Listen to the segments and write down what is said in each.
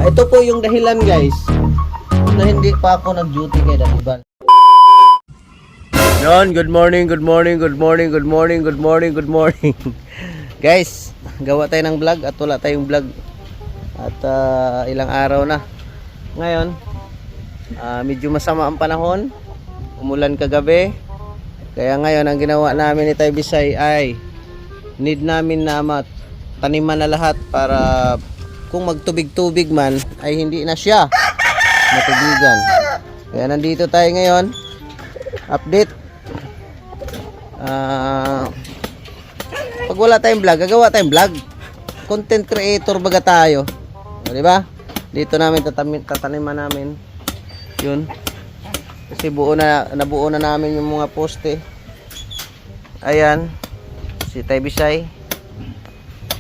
ito po yung dahilan guys na hindi pa ako nag-duty kay Daniban. Yon, good morning, good morning, good morning, good morning, good morning, good morning. Guys, gawa tayo ng vlog at wala tayong vlog. At ilang araw na. Ngayon, medyo masama ang panahon. Umulan kagabi. Kaya ngayon ang ginawa namin ni Tay Bisay ay need namin na taniman na lahat para kung magtubig-tubig man ay hindi na siya matubigan. Kaya nandito tayo ngayon. Update. Pag wala tayong vlog, gagawa tayong vlog. Content creator baga tayo. Di ba? Dito namin tataniman namin. Yun. Kasi nabuo na namin yung mga poste. Ayan. Si Tay Bisay.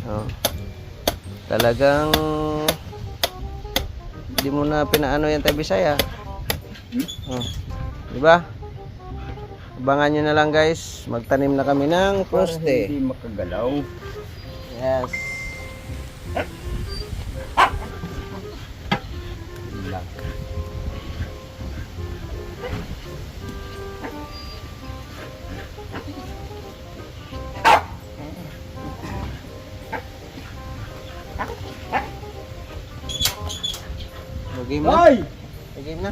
Oh. Talagang hindi mo na pinaano yan Tay Bisay ah. Oh. Diba? Abangan nyo na lang guys. Magtanim na kami ng poste. Hindi makagalaw. Yes. Game na? Hoy! Game na?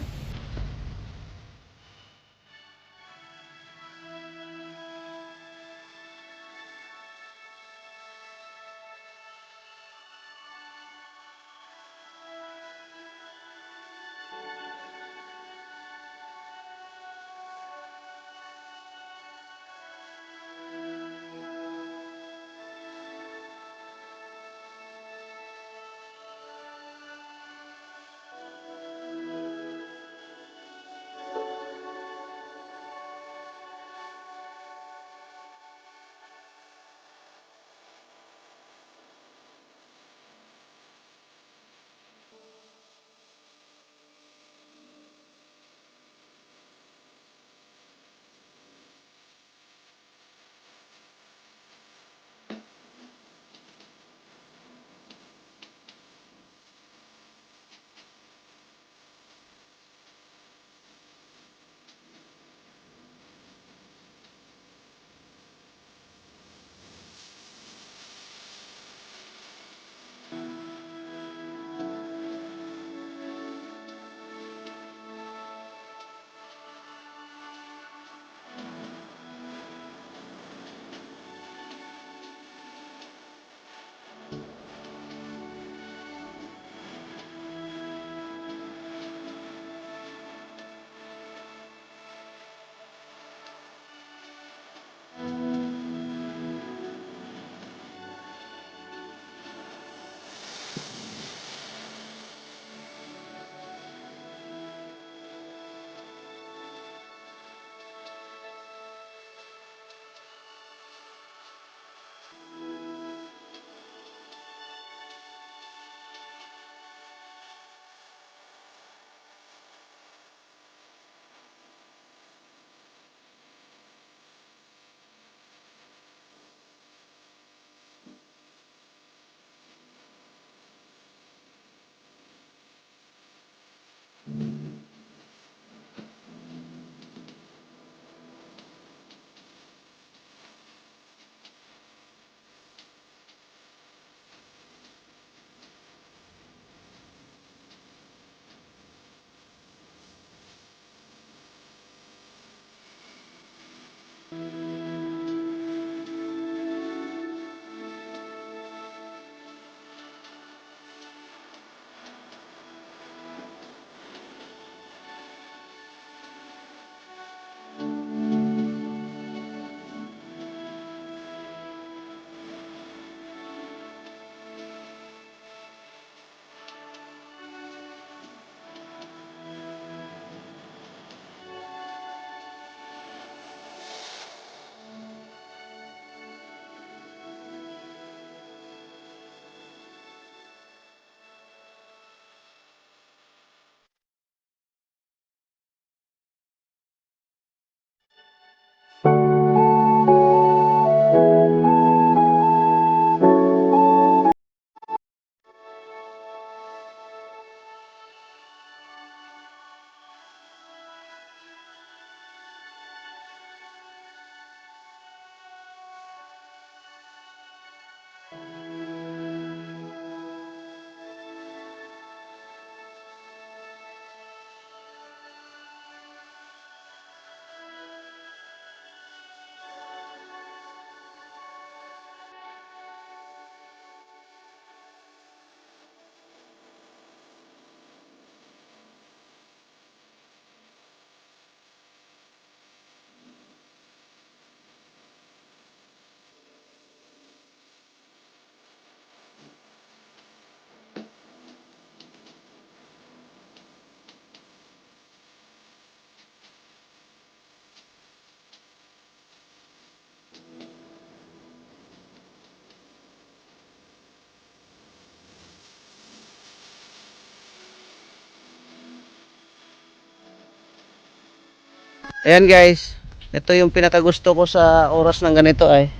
Ayan guys, ito yung pinakagusto ko sa oras ng ganito ay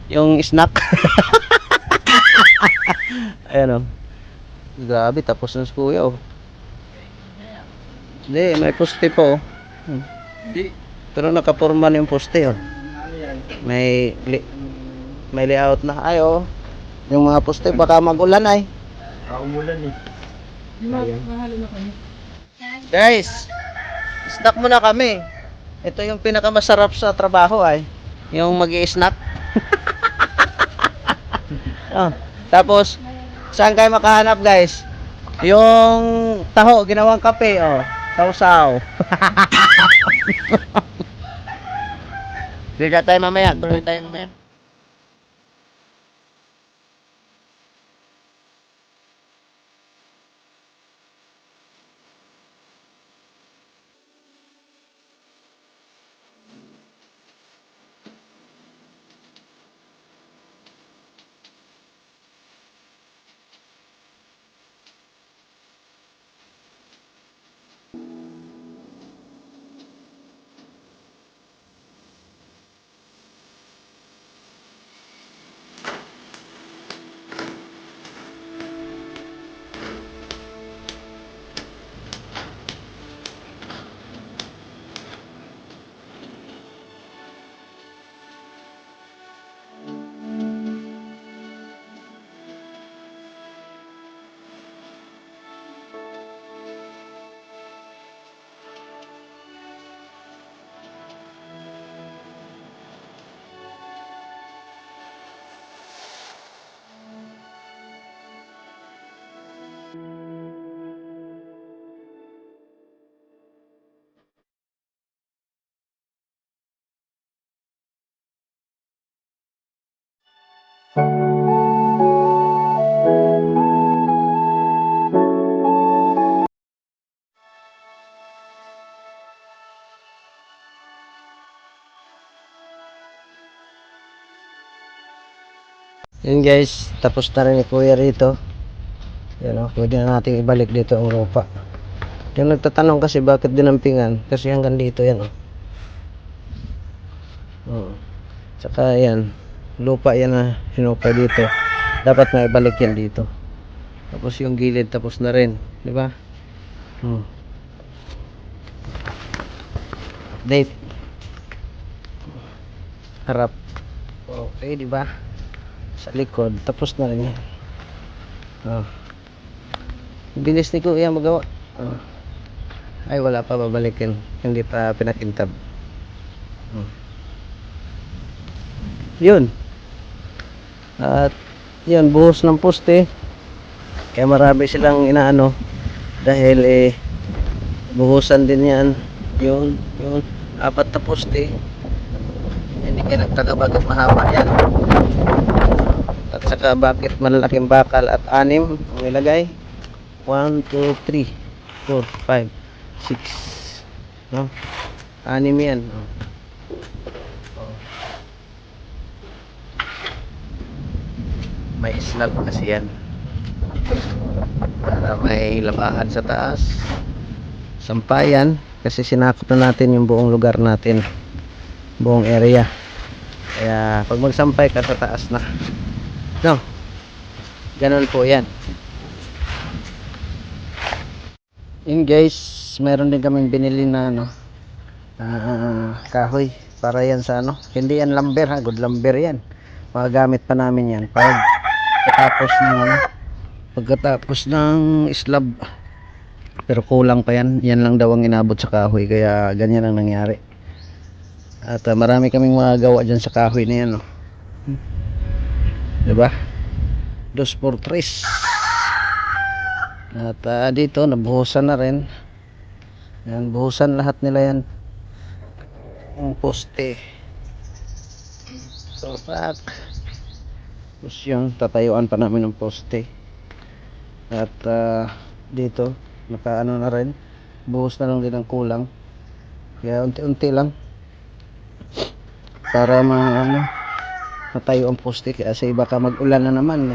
yung snack. Ayan o. Grabe, tapos na si kuya oh. Hindi, may poste po oh. Pero nakaporma na yung poste oh. May may layout na ay oh. Yung mga poste baka magulan ay. Umulan eh. Mahalo na kami. Guys, snack muna kami. Ito yung pinakamasarap sa trabaho ay yung magi-snack. Oh, tapos saan kayo makahanap guys? Yung taho ginawang kape oh. Sausaw. Bili tayo mamaya. Tuloy tayo mamaya. Yun guys, tapos na rin ni kuya rito. Yan o, pwede na natin ibalik dito ang lupa. Yung nagtatanong kasi bakit dinampingan, kasi hanggang dito yan o. Tsaka yan, lupa yan na sinupa dito. Dapat na ibalik yan dito. Tapos yung gilid tapos na rin, di ba? Update. Harap. Okay, di ba? Sa likod tapos na rin yan. Bilis ni kuya magawa. Ay wala pa, babalikin, hindi pa pinakintab. Yun, at yun, buhos ng poste. Kaya marami silang inaano dahil buhusan din yan. Yun, apat na poste. Hindi kayo nagtaka bakit mahaba yan. At saka bakit malalaking bakal at anim ang ilagay. 1, 2, 3, 4, 5, 6, no? Anim yan. May slab kasi yan para may labahan sa taas. Sampayan kasi sinakop na natin yung buong lugar natin, buong area. Kaya pag magsampay ka sa taas na, no? Ganun po yan. Yun guys, meron din kaming binili na ano, kahoy para yan sa ano, hindi yan lumber ha, good lumber yan. Magagamit pa namin yan pagkatapos ng slab. Pero kulang pa yan, yan lang daw ang inabot sa kahoy, kaya ganyan ang nangyari. At marami kaming magagawa dyan sa kahoy na yan, no? Diba? 2x3. At dito nabuhusan na rin yan, buhusan lahat nila yan ang poste. So pak, tapos yung tatayuan pa namin ng poste. At dito nakaano na rin, buhos na lang din ang kulang, kaya unti-unti lang para matayo ang poste. Kasi baka mag-ulan na naman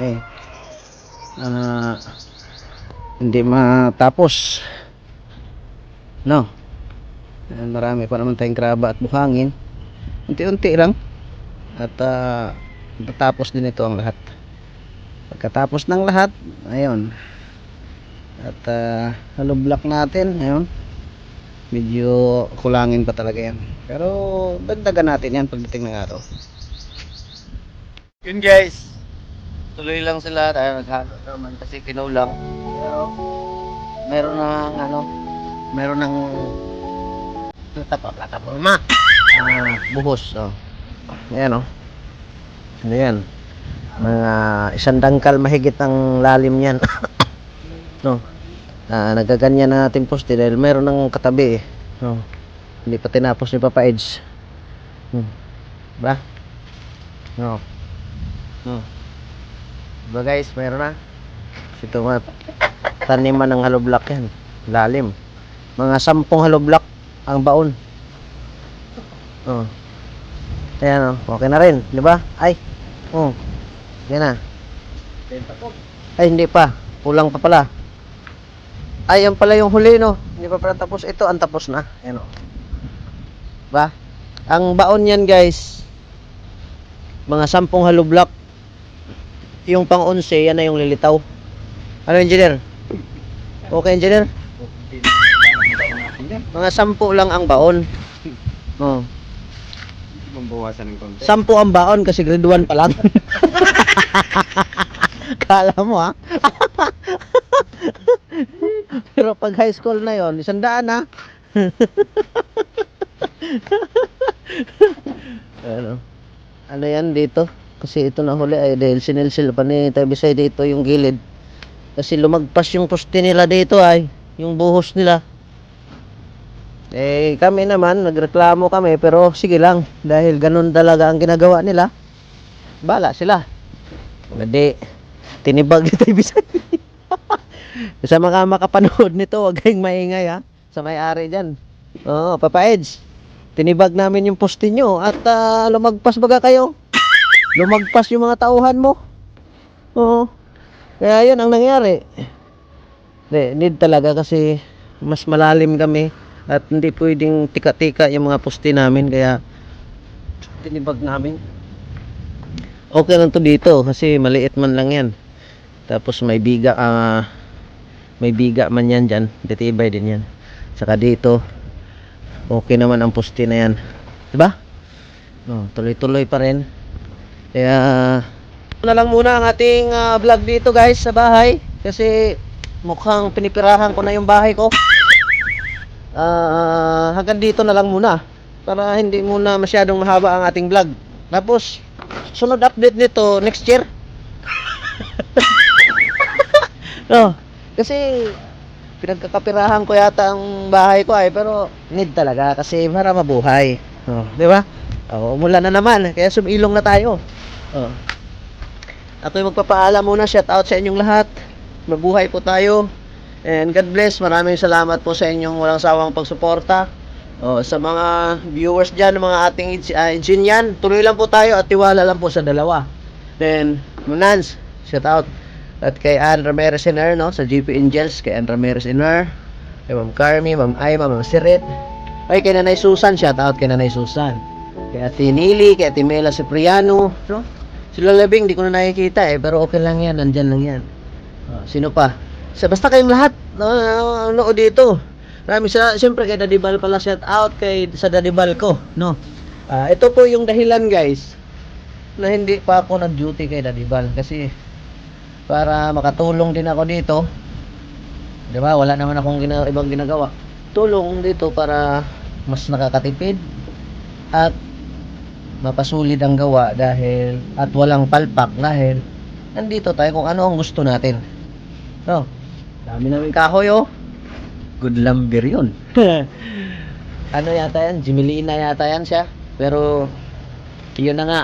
hindi matapos, no? Ayan, marami pa naman tayong kraba at buhangin. Unti-unti lang. At tatapos din ito ang lahat. Pagkatapos ng lahat, ayun. At hollow block natin, ayun. Medyo kulangin pa talaga yan. Pero dagdagan natin yan pagdating ng araw. Yun guys. Tuloy lang sila tayo naghalo naman kasi kinulang. Pero meron ng meron ng plataforma. Buhos, oh. Ayan, oh. Ano yan? Mga 100 dangkal mahigit ang lalim yan. No. Nagaganyan na natin poste dahil meron ng katabi eh. No. Hindi pa tinapos ni Papa Edge. Ba? No. No. Diba guys, meron na. Ito mga taniman ng hollow block yan. Lalim. Mga 10 hollow block ang baon. Oh. Ayan, oh. Okay na rin, di ba? Ay. Oh. Yan na. Ay, hindi pa. Kulang pa pala. Ay, yan pala yung huli, no? Hindi pa pala tapos. Ito, ang tapos na. Ayan, o. Ba? Ang baon yan, guys. Mga 10 hollow block. Yung pang 11, yan na yung lilitaw. Ano, engineer? Okay, engineer? Mga 10 lang ang baon. Oh. Mambawasan ng konti. 10 ang baon kasi grade 1 pa lang. Kala mo, ha? Pero pag high school na yon, 100 na. Ano yan dito? Kasi ito na huli ay dahil sinilsil pa ni Tabisay dito yung gilid. Kasi lumagpas yung poste nila dito ay, yung buhos nila. Eh kami naman, nagreklamo kami pero sige lang. Dahil ganun talaga ang ginagawa nila. Bala sila. Hindi, tinibag ni Tabisay. Sa mga makapanood nito, huwag kayong maingay ha. Sa may-ari dyan. Oo, Papa Edge. Tinibag namin yung poste nyo at lumagpas baga kayo. Lumagpas yung mga tauhan mo. Oo. Kaya yun ang nangyari. Need talaga kasi mas malalim kami at hindi pwedeng tika-tika yung mga poste namin kaya tinibag namin. Okay lang to dito kasi maliit man lang yan. Tapos may biga man yan dyan, titibay din yan. Saka dito okay naman ang poste na yan, diba? Tuloy-tuloy pa rin. Kaya na lang muna ang ating vlog dito guys sa bahay kasi mukhang pinipirahan ko na yung bahay ko. Hanggang dito na lang muna para hindi muna masyadong mahaba ang ating vlog. Tapos sunod update nito next year. No, kasi pinagkakapirahan ko yata ang bahay ko ay pero need talaga kasi para mabuhay. Di ba? Umulan na naman kaya sumilong na tayo. Ako'y magpapaalam muna, shout out sa inyong lahat. Mabuhay po tayo. And God bless. Maraming salamat po sa inyong walang sawang pagsuporta. Sa mga viewers diyan, mga ating Jinyan, tuloy lang po tayo at tiwala lang po sa dalawa. Then, Munans, shout out. At kay Ann Ramirez Iner, no, sa GP Angels, kay Ann Ramirez Iner, kay Ma'am Carmi, Ma'am Aima, Ma'am Sirit. Ay, kay Nanay Susan, shout out kay Nanay Susan. Kay Ate Nili, kay Ate Mela Cipriano, no? Sila Labing, di ko na nakikita pero okay lang yan, nandyan lang yan. Sino pa? Basta kayong lahat, no, dito. Maraming siyempre kay Daddy Bal pala, shout out sa Daddy Bal ko, no? Ito po yung dahilan guys, na hindi pa ako nag-duty kay Daddy Bal kasi para makatulong din ako dito. Diba? Wala naman akong ibang ginagawa. Tulong dito para mas nakakatipid at mapasulid ang gawa dahil at walang palpak dahil nandito tayo kung ano ang gusto natin. Dami namin kahoy good lumber yun. Ano yata yan? Jimilina yata yan siya. Pero yun na nga.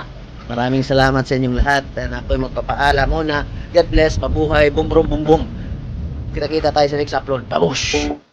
Maraming salamat sa inyong lahat. And ako'y magpapaalam muna. God bless, mabuhay, boom boom boom boom. Kita-kita tayo sa next upload. Babush!